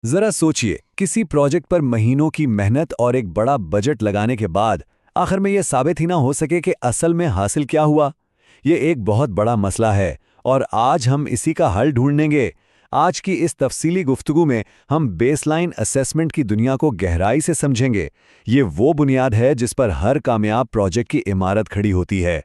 जरा सोचिए, किसी प्रोजेक्ट पर महीनों की मेहनत और एक बड़ा बजट लगाने के बाद आखिर में यह साबित ही ना हो सके कि असल में हासिल क्या हुआ। ये एक बहुत बड़ा मसला है और आज हम इसी का हल ढूंढेंगे। आज की इस तफसीली गुफ्तगू में हम बेसलाइन असेसमेंट की दुनिया को गहराई से समझेंगे। ये वो बुनियाद है जिस पर हर कामयाब प्रोजेक्ट की इमारत खड़ी होती है।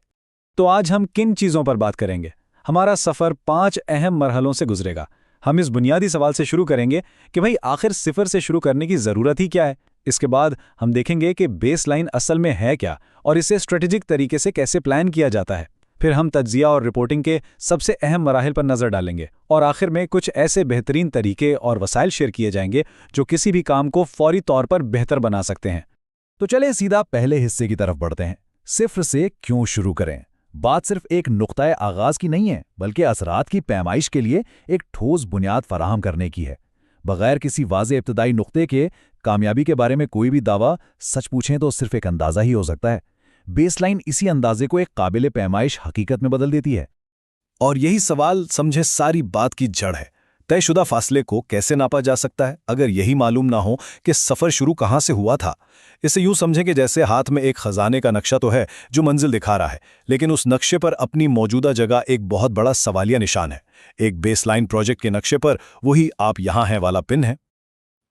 तो आज हम किन चीज़ों पर बात करेंगे? हमारा सफ़र 5 अहम मरहलों से गुजरेगा। हम इस बुनियादी सवाल से शुरू करेंगे कि भाई आखिर सिफर से शुरू करने की ज़रूरत ही क्या है। इसके बाद हम देखेंगे कि बेसलाइन असल में है क्या और इसे स्ट्रेटेजिक तरीके से कैसे प्लान किया जाता है। फिर हम तज्जिया और रिपोर्टिंग के सबसे अहम मराहिल पर नज़र डालेंगे और आखिर में कुछ ऐसे बेहतरीन तरीके और वसाइल शेयर किए जाएंगे जो किसी भी काम को फौरी तौर पर बेहतर बना सकते हैं। तो चले सीधा पहले हिस्से की तरफ बढ़ते हैं। सिफर से क्यों शुरू करें? बात सिर्फ एक नुक्ताए आगाज की नहीं है, बल्कि असरात की पैमाइश के लिए एक ठोस बुनियाद फराहम करने की है। बगैर किसी वाज़े इब्तदाई नुक्ते के कामयाबी के बारे में कोई भी दावा सच पूछें तो सिर्फ एक अंदाज़ा ही हो सकता है। बेसलाइन इसी अंदाजे को एक काबिल पैमाइश हकीकत में बदल देती है। और यही सवाल समझे सारी बात की जड़ है। तयशुदा फासले को कैसे नापा जा सकता है अगर यही मालूम ना हो कि सफ़र शुरू कहाँ से हुआ था। इसे यूं समझें कि जैसे हाथ में एक खजाने का नक्शा तो है जो मंजिल दिखा रहा है, लेकिन उस नक्शे पर अपनी मौजूदा जगह एक बहुत बड़ा सवालिया निशान है। एक बेसलाइन प्रोजेक्ट के नक्शे पर वही आप यहाँ हैं वाला पिन है।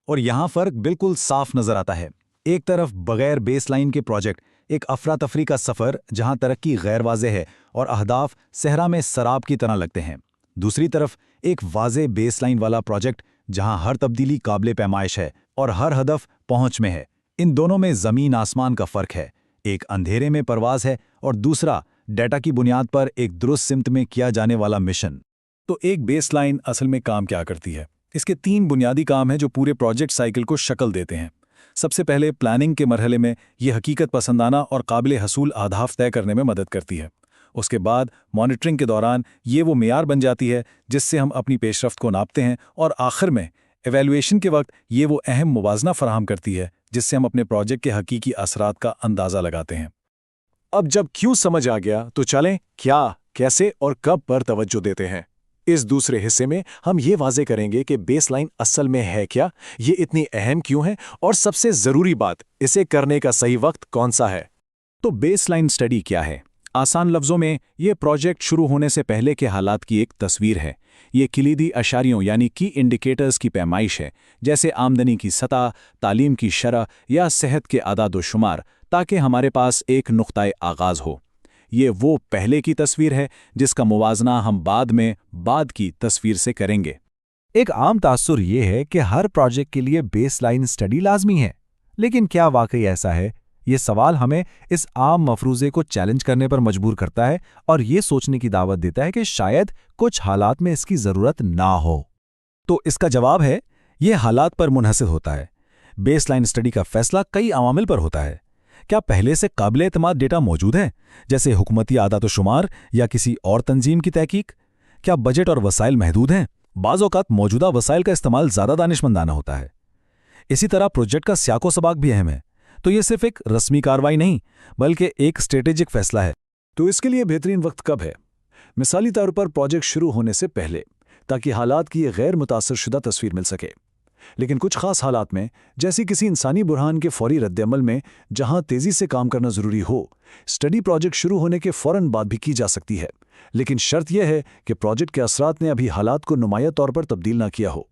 और यहाँ फ़र्क बिल्कुल साफ नज़र आता है। एक तरफ बगैर बेसलाइन के प्रोजेक्ट एक अफरा तफरी का सफ़र जहाँ तरक्की गैर वाज़े है और अहदाफ सहरा में सराब की तरह लगते हैं। दूसरी तरफ एक वाज़े बेसलाइन वाला प्रोजेक्ट जहां हर तब्दीली काबिल पैमाइश है और हर हदफ पहुंच में है। इन दोनों में ज़मीन आसमान का फ़र्क है। एक अंधेरे में परवाज़ है और दूसरा डेटा की बुनियाद पर एक दुरुस्त सिमत में किया जाने वाला मिशन। तो एक बेसलाइन असल में काम क्या करती है? इसके 3 बुनियादी काम हैं जो पूरे प्रोजेक्ट साइकिल को शक्ल देते हैं। सबसे पहले प्लानिंग के मरहले में ये हकीकत पसंदाना और काबिल हसूल अहदाफ तय करने में मदद करती है। उसके बाद मॉनिटरिंग के दौरान ये वो मेयार बन जाती है जिससे हम अपनी पेशरफ्त को नापते हैं, और आखिर में एवेल्युएशन के वक्त ये वो अहम मुवाजना फराहम करती है जिससे हम अपने प्रोजेक्ट के हकीकी असरात का अंदाज़ा लगाते हैं। अब जब क्यों समझ आ गया तो चलें क्या, कैसे और कब पर तवज्जो देते हैं। इस दूसरे हिस्से में हम ये वाज़े करेंगे कि बेसलाइन असल में है क्या, ये इतनी अहम क्यों है, और सबसे ज़रूरी बात, इसे करने का सही वक्त कौन सा है। तो बेसलाइन स्टडी क्या है? आसान लफ्ज़ों में ये प्रोजेक्ट शुरू होने से पहले के हालात की एक तस्वीर है। ये किलीदी अशारियों यानी की इंडिकेटर्स की पैमाइश है, जैसे आमदनी की सतह, तालीम की शरह या सेहत के आदाद व शुमार, ताकि हमारे पास एक नुक्ताए आगाज़ हो। ये वो पहले की तस्वीर है जिसका मुवाजना हम बाद की तस्वीर से करेंगे। एक आम तासुर ये है कि हर प्रोजेक्ट के लिए बेसलाइन स्टडी लाजमी है, लेकिन क्या वाकई ऐसा है? ये सवाल हमें इस आम मफरूज़े को चैलेंज करने पर मजबूर करता है और ये सोचने की दावत देता है कि शायद कुछ हालात में इसकी ज़रूरत ना हो। तो इसका जवाब है, ये हालात पर मुनहसर होता है। बेसलाइन स्टडी का फैसला कई अवामिल पर होता है। क्या पहले से काबिल एतमाद डेटा मौजूद है, जैसे हुकूमती आदात व शुमार या किसी और तंजीम की तहकीक? क्या बजट और वसाइल महदूद हैं? बाज़ औक़ात मौजूदा वसाइल का इस्तेमाल ज़्यादा दानिशमंदाना होता है। इसी तरह प्रोजेक्ट का सियाको सबाक भी अहम है। तो ये सिर्फ एक रस्मी कार्रवाई नहीं, बल्कि एक स्ट्रेटेजिक फैसला है। तो इसके लिए बेहतरीन वक्त कब है? मिसाली तौर पर प्रोजेक्ट शुरू होने से पहले, ताकि हालात की गैर मुतासर शुदा तस्वीर मिल सके। लेकिन कुछ खास हालात में, जैसे किसी इंसानी बुरहान के फौरी रद्दअमल में जहां तेज़ी से काम करना ज़रूरी हो, स्टडी प्रोजेक्ट शुरू होने के फ़ौरन बाद भी की जा सकती है। लेकिन शर्त यह है कि प्रोजेक्ट के असरात ने अभी हालात को नुमाया तौर पर तब्दील ना किया हो।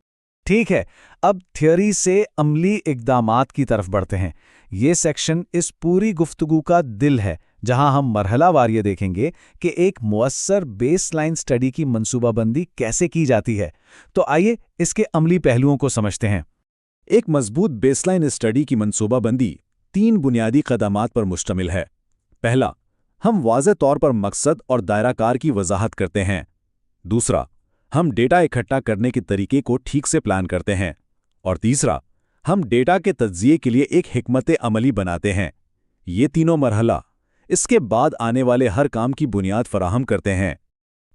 ठीक है, अब थियोरी से अमली इक़दामात की तरफ बढ़ते हैं। ये सेक्शन इस पूरी गुफ्तगू का दिल है, जहां हम मरहलावार ये देखेंगे कि एक मुअस्सर बेसलाइन स्टडी की मंसूबाबंदी कैसे की जाती है। तो आइए इसके अमली पहलुओं को समझते हैं। एक मजबूत बेसलाइन स्टडी की मंसूबाबंदी 3 बुनियादी क़दमात पर मुश्तमिल है। पहला, हम वाज़े तौर पर मकसद और दायराकार की वजाहत करते हैं। दूसरा, हम डेटा इकट्ठा करने के तरीके को ठीक से प्लान करते हैं। और तीसरा, हम डेटा के तज्जिये के लिए एक हिकमत अमली बनाते हैं। ये तीनों मरहला इसके बाद आने वाले हर काम की बुनियाद फराहम करते हैं।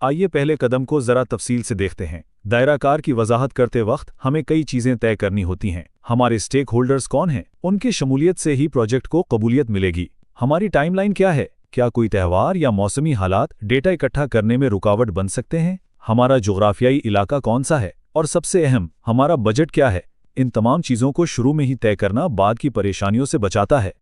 आइए पहले कदम को ज़रा तफसील से देखते हैं। दायराकार की वजाहत करते वक्त हमें कई चीज़ें तय करनी होती हैं। हमारे स्टेक होल्डर्स कौन हैं? उनकी शमूलियत से ही प्रोजेक्ट को कबूलियत मिलेगी। हमारी टाइमलाइन क्या है? क्या कोई त्यौहार या मौसमी हालात डेटा इकट्ठा करने में रुकावट बन सकते हैं? हमारा जोग्राफियाई इलाका कौन सा है? और सबसे अहम, हमारा बजट क्या है? इन तमाम चीज़ों को शुरू में ही तय करना बाद की परेशानियों से बचाता है।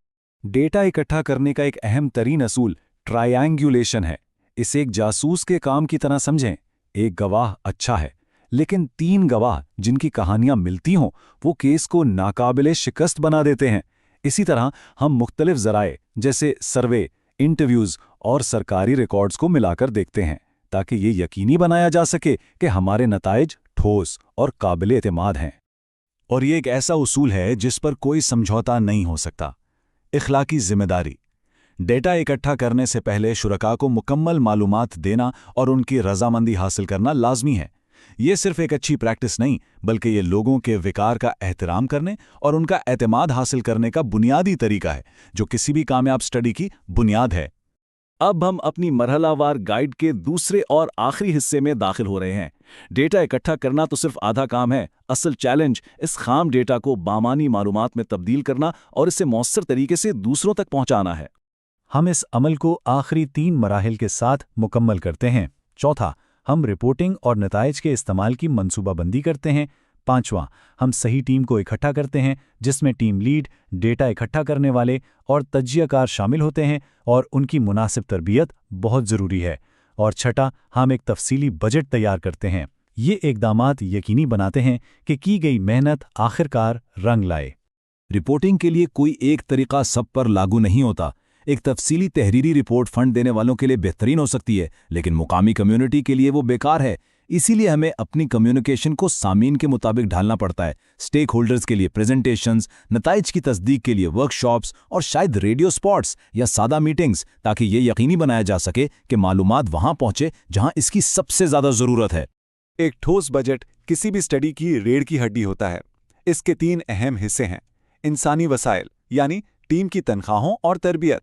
डेटा इकट्ठा करने का एक अहम तरीन असूल ट्रायंगुलेशन है। इसे एक जासूस के काम की तरह समझें। एक गवाह अच्छा है, लेकिन 3 गवाह जिनकी कहानियां मिलती हों वो केस को नाकाबिले शिकस्त बना देते हैं। इसी तरह हम मुख्तलिफ ज़राए जैसे सर्वे, इंटरव्यूज़ और सरकारी रिकॉर्ड्स को मिलाकर देखते हैं ताकि ये यकीनी बनाया जा सके कि हमारे नताइज ठोस और काबिले एतमाद हैं। और ये एक ऐसा उसूल है जिस पर कोई समझौता नहीं हो सकता। इखलाकी जिम्मेदारी। डेटा इकट्ठा करने से पहले शुरका को मुकम्मल मालूमात देना और उनकी रजामंदी हासिल करना लाजमी है। ये सिर्फ एक अच्छी प्रैक्टिस नहीं, बल्कि ये लोगों के विकार का एहतराम करने और उनका एतमाद हासिल करने का बुनियादी तरीका है, जो किसी भी कामयाब स्टडी की बुनियाद है। अब हम अपनी मरहलावार गाइड के दूसरे और आखिरी हिस्से में दाखिल हो रहे हैं। डेटा इकट्ठा करना तो सिर्फ आधा काम है। असल चैलेंज इस खाम डेटा को बामानी मालूमात में तब्दील करना और इसे मौसर तरीके से दूसरों तक पहुंचाना है। हम इस अमल को आखिरी 3 मराहिल के साथ मुकम्मल करते हैं। चौथा, हम रिपोर्टिंग और नताइज के इस्तेमाल की मंसूबाबंदी करते हैं। 5वां, हम सही टीम को इकट्ठा करते हैं जिसमें टीम लीड, डेटा इकट्ठा करने वाले और तज्जियाकार शामिल होते हैं और उनकी मुनासिब तरबियत बहुत ज़रूरी है। और छठा, हम एक तफसीली बजट तैयार करते हैं। ये इक़दामात यकीनी बनाते हैं कि की गई मेहनत आखिरकार रंग लाए। रिपोर्टिंग के लिए कोई एक तरीका सब पर लागू नहीं होता। एक तफसीली तहरीरी रिपोर्ट फंड देने वालों के लिए बेहतरीन हो सकती है, लेकिन मुकामी कम्युनिटी के लिए वो बेकार है। इसीलिए हमें अपनी कम्युनिकेशन को सामीन के मुताबिक ढालना पड़ता है। स्टेक होल्डर्स के लिए प्रेजेंटेशंस, नताइज की तस्दीक के लिए वर्कशॉप्स और शायद रेडियो स्पॉट्स या सादा मीटिंग्स, ताकि ये यकीनी बनाया जा सके कि मालूमात वहां पहुंचे जहां इसकी सबसे ज़्यादा ज़रूरत है। एक ठोस बजट किसी भी स्टडी की रीढ़ की हड्डी होता है। इसके 3 अहम हिस्से हैं: इंसानी वसाइल यानी टीम की तनख्वाहों और तरबियत,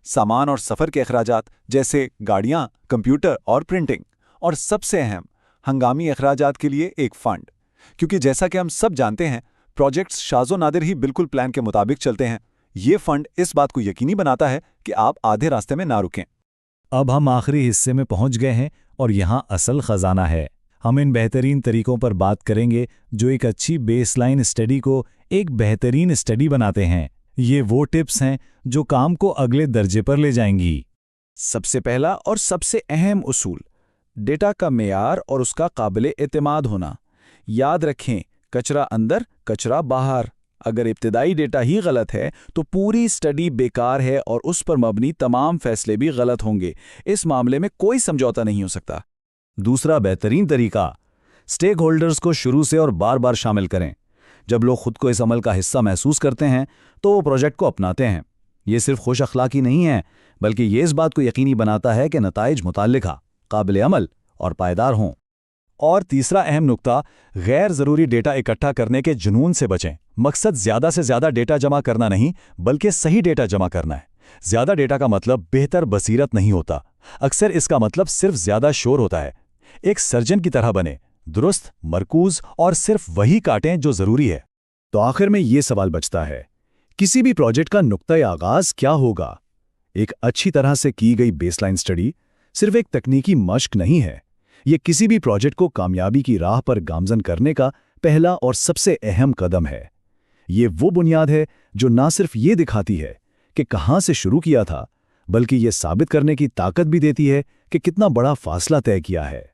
सामान और सफ़र के अखराजात जैसे गाड़ियाँ, कंप्यूटर और प्रिंटिंग, और सबसे अहम हंगामी अखराजात के लिए एक फ़ंड। क्योंकि जैसा कि हम सब जानते हैं, प्रोजेक्ट्स शाज़ो नादिर ही बिल्कुल प्लान के मुताबिक चलते हैं। ये फ़ंड इस बात को यकीनी बनाता है कि आप आधे रास्ते में ना रुकें। अब हम आखिरी हिस्से में पहुंच गए हैं और यहाँ असल खजाना है। हम इन बेहतरीन तरीकों पर बात करेंगे जो एक अच्छी बेसलाइन स्टडी को एक बेहतरीन स्टडी बनाते हैं। ये वो टिप्स हैं जो काम को अगले दर्जे पर ले जाएंगी। सबसे पहला और सबसे अहम उसूल, डेटा का मेयार और उसका काबिले एतमाद होना। याद रखें, कचरा अंदर, कचरा बाहर। अगर इब्तिदाई डेटा ही गलत है तो पूरी स्टडी बेकार है और उस पर मबनी तमाम फैसले भी गलत होंगे। इस मामले में कोई समझौता नहीं हो सकता। दूसरा बेहतरीन तरीका, स्टेक होल्डर्स को शुरू से और बार बार शामिल करें। जब लोग खुद को इस अमल का हिस्सा महसूस करते हैं तो वो प्रोजेक्ट को अपनाते हैं। ये सिर्फ खुश अखलाकी नहीं है, बल्कि ये इस बात को यकीनी बनाता है कि नताइज मुताल्लिका, काबिल अमल और पायदार हों। और तीसरा अहम नुक्ता, गैर ज़रूरी डेटा इकट्ठा करने के जुनून से बचें। मकसद ज़्यादा से ज़्यादा डेटा जमा करना नहीं, बल्कि सही डेटा जमा करना है। ज़्यादा डेटा का मतलब बेहतर बसीरत नहीं होता। अक्सर इसका मतलब सिर्फ ज़्यादा शोर होता है। एक सर्जन की तरह बने, दुरुस्त, मरकूज और सिर्फ वही काटें जो ज़रूरी है। तो आखिर में ये सवाल बचता है, किसी भी प्रोजेक्ट का नुक्ता आगाज़ क्या होगा? एक अच्छी तरह से की गई बेसलाइन स्टडी सिर्फ एक तकनीकी मश्क नहीं है। ये किसी भी प्रोजेक्ट को कामयाबी की राह पर गामजन करने का पहला और सबसे अहम कदम है। ये वो बुनियाद है जो ना सिर्फ ये दिखाती है कि कहाँ से शुरू किया था, बल्कि ये साबित करने की ताकत भी देती है कि कितना बड़ा फासला तय किया है।